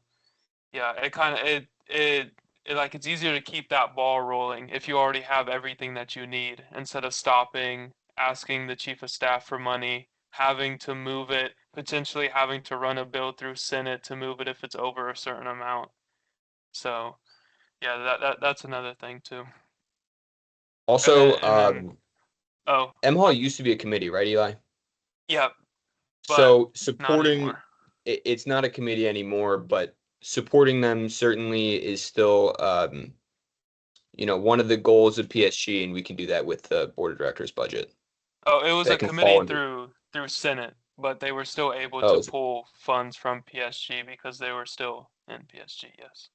yeah, it's easier to keep that ball rolling if you already have everything that you need instead of stopping, asking the chief of staff for money, having to move it, potentially having to run a bill through Senate to move it if it's over a certain amount. So, yeah, that's another thing too. Also, M Hall used to be a committee, right, Eli? Yeah. So supporting it's not a committee anymore, but supporting them certainly is still one of the goals of PSG, and we can do that with the board of directors budget. Oh, it was a committee through Senate, but they were still able to pull funds from PSG because they were still in PSG, yes.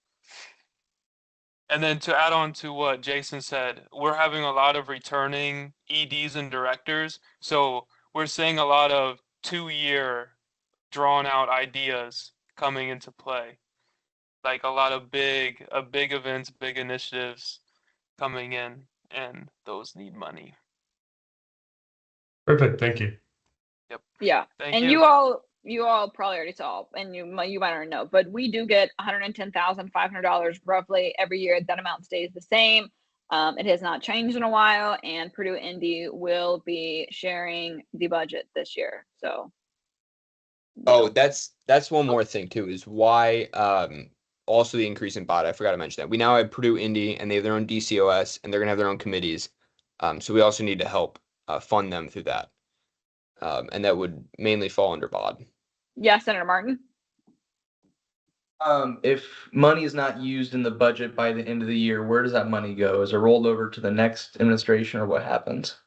And then to add on to what Jason said, we're having a lot of returning EDs and directors. So we're seeing a lot of 2-year drawn out ideas coming into play. Like a lot of big events, big initiatives coming in, and those need money. Perfect. Thank you. Yep. Yeah. Thank and you. You all probably already saw, and you might already know, but we do get $110,500 roughly every year. That amount stays the same. It has not changed in a while, and Purdue Indy will be sharing the budget this year. So. That's one more thing too, is why also the increase in BOD. I forgot to mention that. We now have Purdue Indy, and they have their own DCOS, and they're gonna have their own committees. So we also need to help fund them through that. And that would mainly fall under BOD. Yeah, Senator Martin. If money is not used in the budget by the end of the year, where does that money go? Is it rolled over to the next administration, or what happens?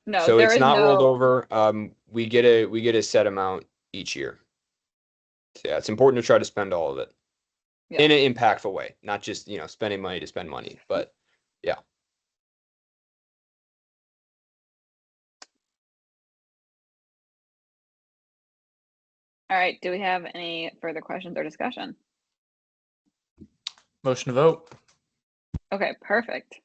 No, so it's not rolled over. We get a set amount each year. So yeah, it's important to try to spend all of it in an impactful way, not just spending money to spend money, but yeah. All right. Do we have any further questions or discussion? Motion to vote. Okay, perfect.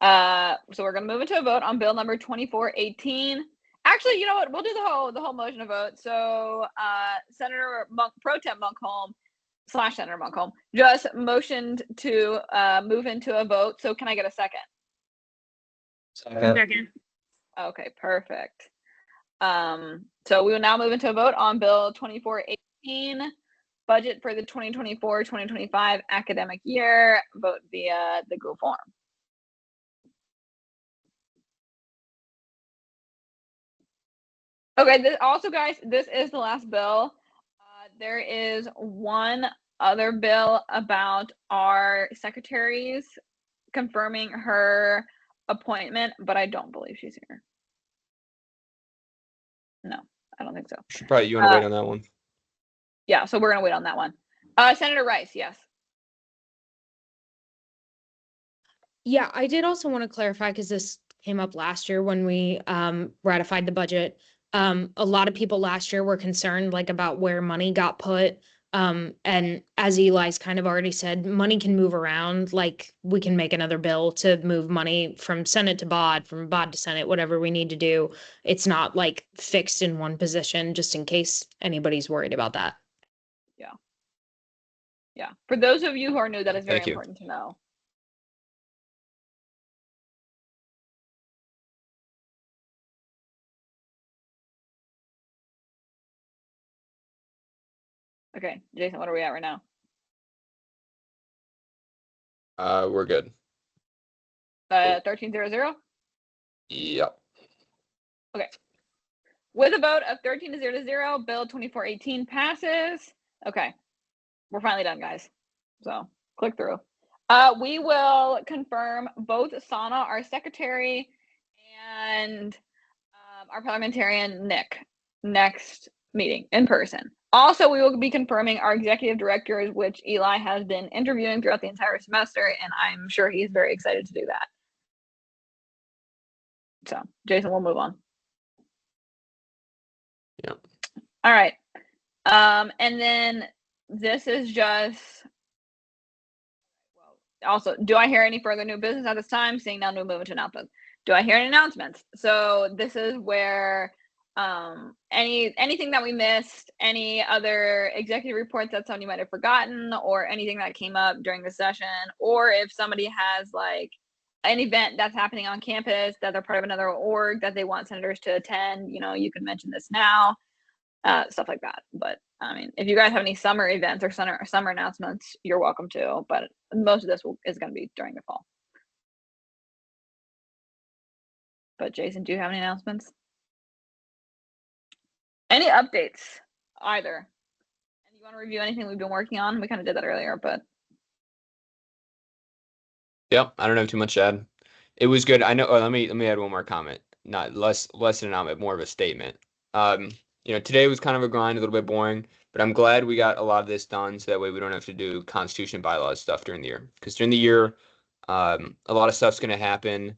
So we're gonna move into a vote on bill number 2418. Actually, you know what? We'll do the whole motion to vote. So Senator Pro Tem Monkholm / Senator Monkholm just motioned to move into a vote. So can I get a second? Second. Okay, perfect. So we will now move into a vote on bill 2418, budget for the 2024-2025 academic year. Vote via the Google form. Okay, also, guys, this is the last bill. There is one other bill about our secretaries confirming her appointment, but I don't believe she's here. No, I don't think so. You want to wait on that one? Yeah, so we're going to wait on that one. Senator Rice, yes. Yeah, I did also want to clarify, because this came up last year when we ratified the budget. A lot of people last year were concerned about where money got put. And as Eli's kind of already said, money can move around. We can make another bill to move money from Senate to BOD, from BOD to Senate, whatever we need to do. It's not fixed in one position, just in case anybody's worried about that. Yeah. Yeah. For those of you who are new, that is very Thank you. important to know. Okay, Jason, what are we at right now? We're good. 1300? Yep. Okay. With a vote of 13-0, Bill 2418 passes. Okay. We're finally done, guys. So click through. We will confirm both Sana, our secretary, and our parliamentarian, Nick, next meeting in person. Also, we will be confirming our executive directors, which Eli has been interviewing throughout the entire semester, and I'm sure he's very excited to do that. So, Jason, we'll move on. Yep. All right. And then this is just, well, also, do I hear any further new business at this time? Seeing now, new movement to announcements. Do I hear any announcements? So this is where anything that we missed, any other executive reports that somebody might have forgotten, or anything that came up during the session, or if somebody has like an event that's happening on campus that they're part of another org that they want senators to attend, you can mention this now, stuff like that. But I mean, if you guys have any summer events or summer announcements, you're welcome to, but most of this is going to be during the fall. But Jason, do you have any announcements? Any updates either? And you want to review anything we've been working on? We kind of did that earlier, but Yep. I don't have too much to add. It was good. I know. Let me add one more comment. Not less than an comment, more of a statement. Today was kind of a grind, a little bit boring, but I'm glad we got a lot of this done, so that way we don't have to do Constitution bylaws stuff during the year. Because during the year, a lot of stuff's going to happen.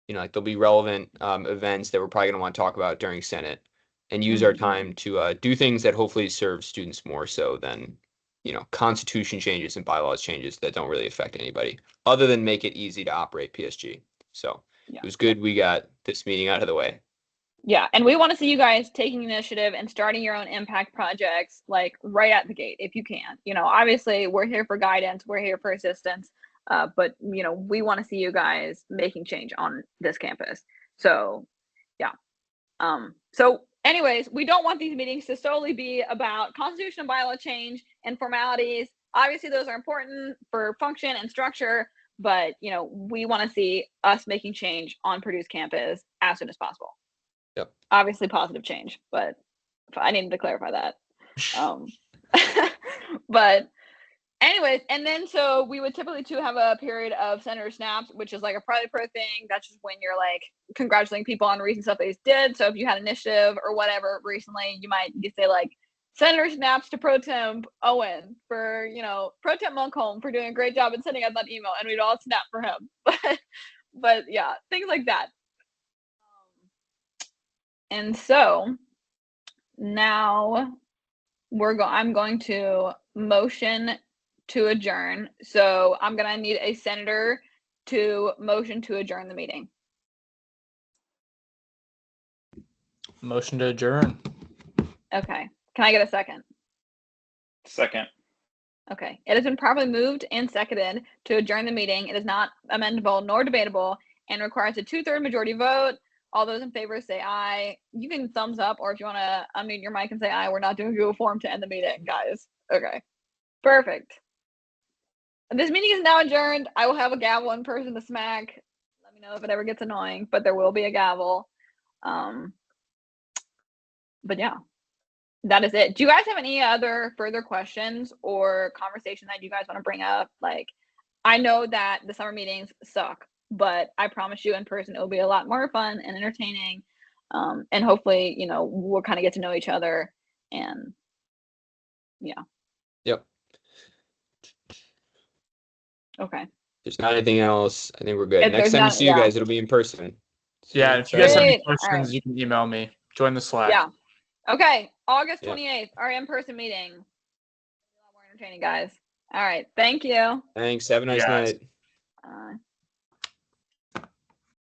Like there'll be relevant events that we're probably going to want to talk about during Senate, and use our time to do things that hopefully serve students more so than, Constitution changes and bylaws changes that don't really affect anybody, other than make it easy to operate PSG. So yeah. It was good we got this meeting out of the way. Yeah, and we want to see you guys taking initiative and starting your own impact projects, like right at the gate, if you can. Obviously, we're here for guidance, we're here for assistance, but we want to see you guys making change on this campus. So, yeah. So, anyways, we don't want these meetings to solely be about constitution and bylaw change and formalities. Obviously, those are important for function and structure, but we want to see us making change on Purdue's campus as soon as possible. Yep. Obviously positive change, but I needed to clarify that. But anyways, and then so we would typically too have a period of senator snaps, which is like a Pride Pro thing. That's just when you're like congratulating people on recent stuff they did. So if you had initiative or whatever recently, you might just say like senator snaps to Pro Temp Owen for Pro Temp Monkholm for doing a great job in sending out that email, and we'd all snap for him. But yeah, things like that. And so now I'm going to motion to adjourn. So I'm going to need a senator to motion to adjourn the meeting. Motion to adjourn. Okay. Can I get a second? Second. Okay. It has been properly moved and seconded to adjourn the meeting. It is not amendable nor debatable and requires a 2/3 majority vote. All those in favor say aye. You can thumbs up, or if you want to unmute your mic and say aye, we're not doing Google form to end the meeting, guys. Okay. Perfect. This meeting is now adjourned. I will have a gavel in person to smack. Let me know if it ever gets annoying, but there will be a gavel. But yeah, that is it. Do you guys have any other further questions or conversation that you guys want to bring up? Like, I know that the summer meetings suck, but I promise you in person, it'll be a lot more fun and entertaining. And hopefully, we'll kind of get to know each other and yeah. Yep. Okay. If there's not anything else, I think we're good. If Next there's time we not- see you yeah. guys, it'll be in person. Yeah, if you guys have any Great. questions, Alright. you can email me. Join the Slack. Yeah. Okay. August Yeah. 28th, our in-person meeting. A lot more entertaining, guys. All right. Thank you. Thanks. Have a nice Yes. night.